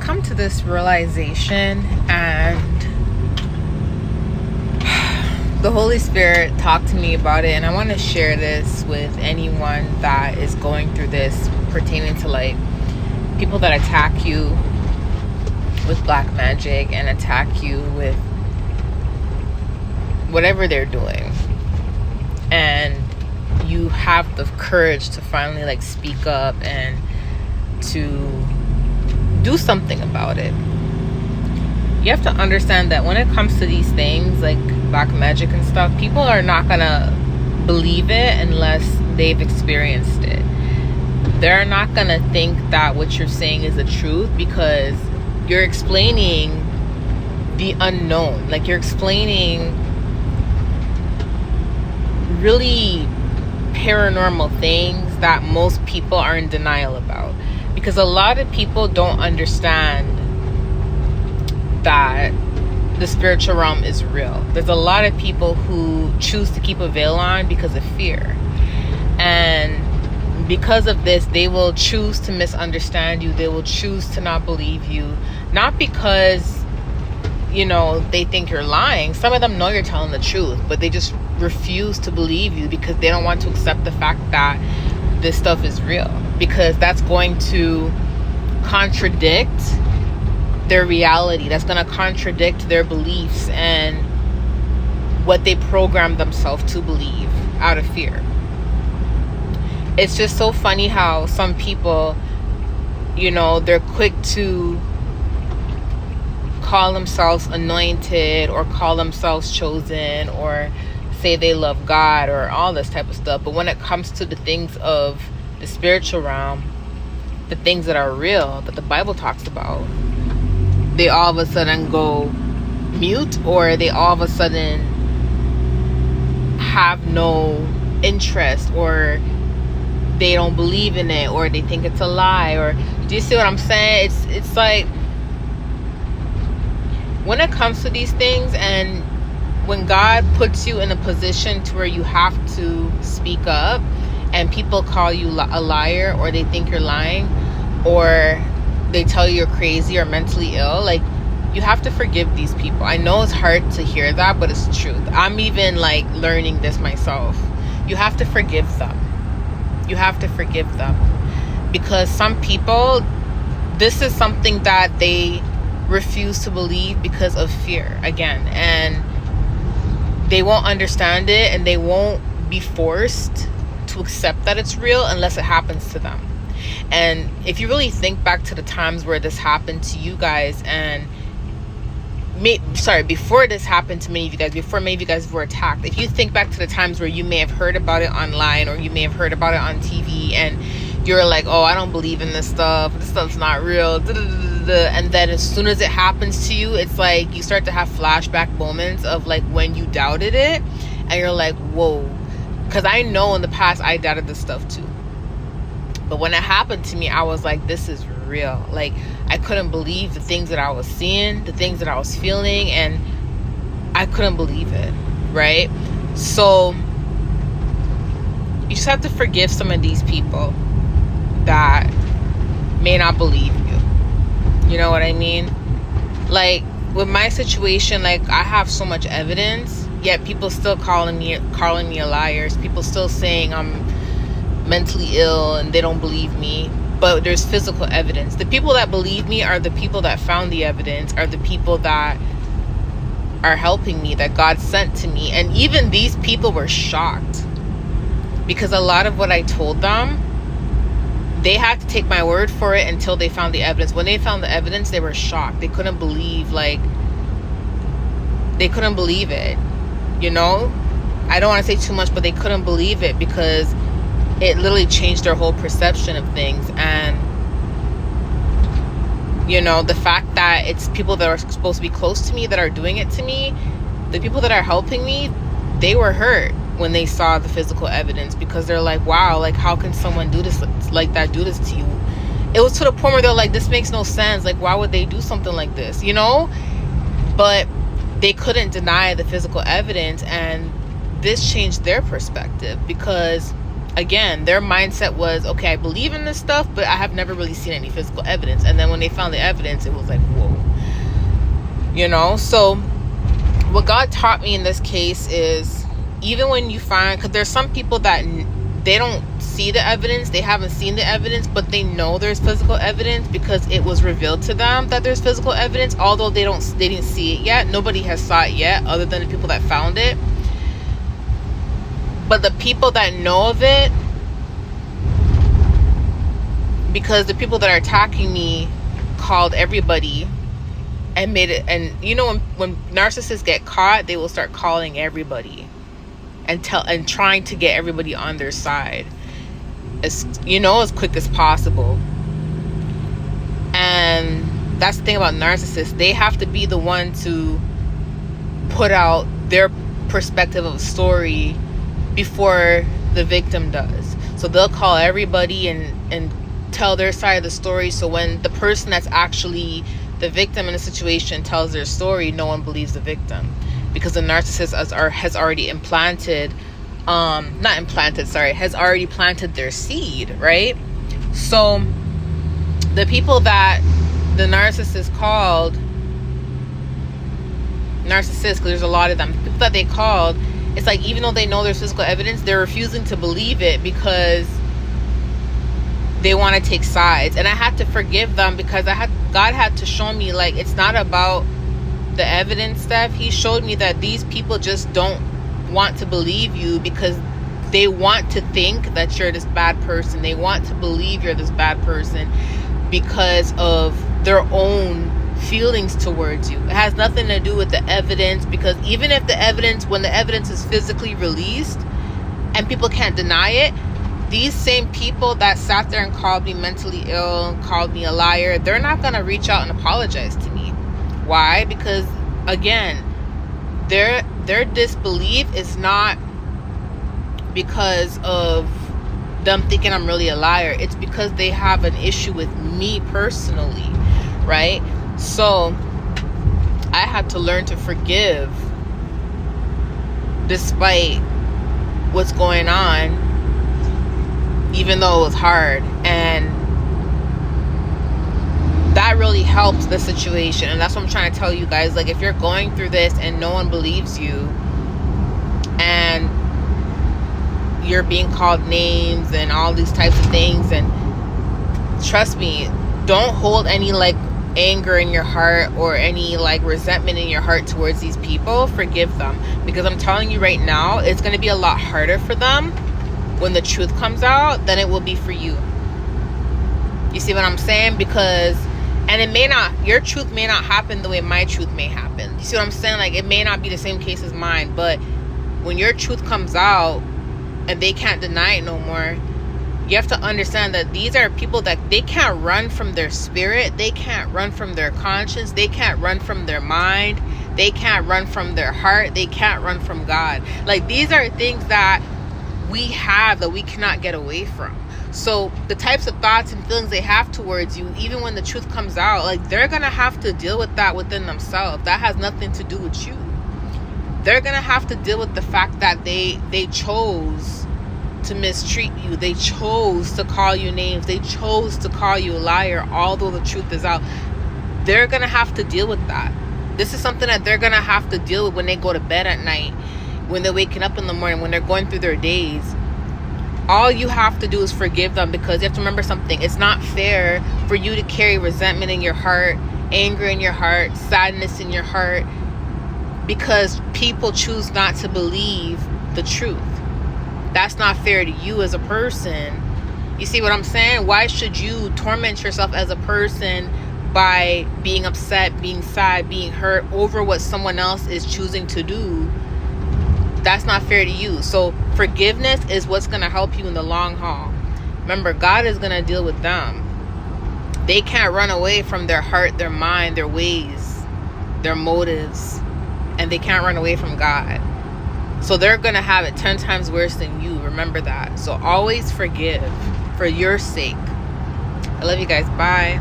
come to this realization, and the Holy Spirit talked to me about it, and I want to share this with anyone that is going through this, pertaining to like people that attack you with black magic and attack you with whatever they're doing, and you have the courage to finally like speak up and to do something about it. You have to understand that when it comes to these things like black magic and stuff, people are not gonna believe it unless they've experienced it. They're not gonna think that what you're saying is the truth, because you're explaining the unknown. Like, you're explaining really paranormal things that most people are in denial about, because a lot of people don't understand that the spiritual realm is real. There's a lot of people who choose to keep a veil on because of fear, and because of this they will choose to misunderstand you. They will choose to not believe you, not because they think you're lying. Some of them know you're telling the truth, but they just refuse to believe you because they don't want to accept the fact that this stuff is real, because that's going to contradict their reality. That's going to contradict their beliefs and what they program themselves to believe out of fear. It's just so funny how some people, they're quick to call themselves anointed or call themselves chosen or say they love God or all this type of stuff. But when it comes to the things of the spiritual realm, the things that are real, that the Bible talks about, they all of a sudden go mute, or they all of a sudden have no interest, or they don't believe in it, or they think it's a lie. Or do you see what I'm saying? It's like, when it comes to these things, and when God puts you in a position to where you have to speak up, and people call you a liar, or they think you're lying, or they tell you you're crazy or mentally ill, like, you have to forgive these people. I know it's hard to hear that, but it's the truth. I'm even like learning this myself. You have to forgive them. You have to forgive them, because some people, this is something that they refuse to believe because of fear, again, and they won't understand it, and they won't be forced to accept that it's real unless it happens to them. And if you really think back to the times where this happened to you guys, and before this happened to many of you guys, before many of you guys were attacked, if you think back to the times where you may have heard about it online, or you may have heard about it on TV, and you're like, oh, I don't believe in this stuff's not real, and then as soon as it happens to you, it's like you start to have flashback moments of like when you doubted it, and you're like, whoa. Because I know in the past I doubted this stuff too, but when it happened to me, I was like, this is real. Like, I couldn't believe the things that I was seeing, the things that I was feeling, and I couldn't believe it, right? So you just have to forgive some of these people that may not believe you. You know what I mean? Like, with my situation, like, I have so much evidence, yet people still calling me a liar. People still saying I'm mentally ill and they don't believe me. But there's physical evidence. The people that believe me are the people that found the evidence, are the people that are helping me, that God sent to me. And even these people were shocked, because a lot of what I told them, they had to take my word for it until they found the evidence. When they found the evidence, they were shocked. They couldn't believe, they couldn't believe it. I don't want to say too much, but they couldn't believe it, because it literally changed their whole perception of things. And the fact that it's people that are supposed to be close to me that are doing it to me, the people that are helping me, they were hurt when they saw the physical evidence, because they're like, wow, like, how can someone do this like that, do this to you? It was to the point where they're like, this makes no sense. Like, why would they do something like this? But they couldn't deny the physical evidence, and this changed their perspective, because again, their mindset was, okay, I believe in this stuff, but I have never really seen any physical evidence. And then when they found the evidence, it was like, whoa. So what God taught me in this case is, even when you find, because there's some people that they don't see the evidence, they haven't seen the evidence, but they know there's physical evidence because it was revealed to them that there's physical evidence, although they didn't see it yet. Nobody has saw it yet other than the people that found it. But the people that know of it, because the people that are attacking me called everybody and made it, and when narcissists get caught, they will start calling everybody and trying to get everybody on their side as quick as possible. And that's the thing about narcissists. They have to be the one to put out their perspective of a story before the victim does. So they'll call everybody and tell their side of the story, so when the person that's actually the victim in the situation tells their story, no one believes the victim, because the narcissist has already has already planted their seed, right? So the people that the narcissist called narcissists, because there's a lot of them, people that they called, it's like, even though they know there's physical evidence, they're refusing to believe it because they want to take sides. And I had to forgive them, because God had to show me, like, it's not about the evidence stuff. He showed me that these people just don't want to believe you because they want to think that you're this bad person. They want to believe you're this bad person because of their own feelings towards you. It has nothing to do with the evidence, because even if when the evidence is physically released and people can't deny it, these same people that sat there and called me mentally ill and called me a liar, they're not going to reach out and apologize to me. Why? Because, again, their disbelief is not because of them thinking I'm really a liar. It's because they have an issue with me personally, right? So I had to learn to forgive despite what's going on, even though it was hard. And that really helped the situation. And that's what I'm trying to tell you guys. Like, if you're going through this and no one believes you, and you're being called names and all these types of things, and trust me, don't hold any like anger in your heart or any like resentment in your heart towards these people. Forgive them, because I'm telling you right now, it's going to be a lot harder for them when the truth comes out than it will be for you. You see what I'm saying? Because, and your truth may not happen the way my truth may happen. You see what I'm saying? Like, it may not be the same case as mine, but when your truth comes out and they can't deny it no more, you have to understand that these are people that they can't run from their spirit. They can't run from their conscience. They can't run from their mind. They can't run from their heart. They can't run from God. Like, these are things that we have that we cannot get away from. So the types of thoughts and feelings they have towards you, even when the truth comes out, like, they're gonna have to deal with that within themselves. That has nothing to do with you. They're gonna have to deal with the fact that they chose to mistreat you. They chose to call you names. They chose to call you a liar, although the truth is out. They're gonna have to deal with that. This is something that they're gonna have to deal with when they go to bed at night, when they're waking up in the morning, when they're going through their days. All you have to do is forgive them, because you have to remember something. It's not fair for you to carry resentment in your heart, anger in your heart, sadness in your heart, because people choose not to believe the truth. That's not fair to you as a person. You see what I'm saying? Why should you torment yourself as a person by being upset, being sad, being hurt over what someone else is choosing to do? That's not fair to you. So forgiveness is what's going to help you in the long haul. Remember, God is going to deal with them. They can't run away from their heart, their mind, their ways, their motives, and they can't run away from God. So they're going to have it 10 times worse than you. Remember that. So always forgive for your sake. I love you guys. Bye.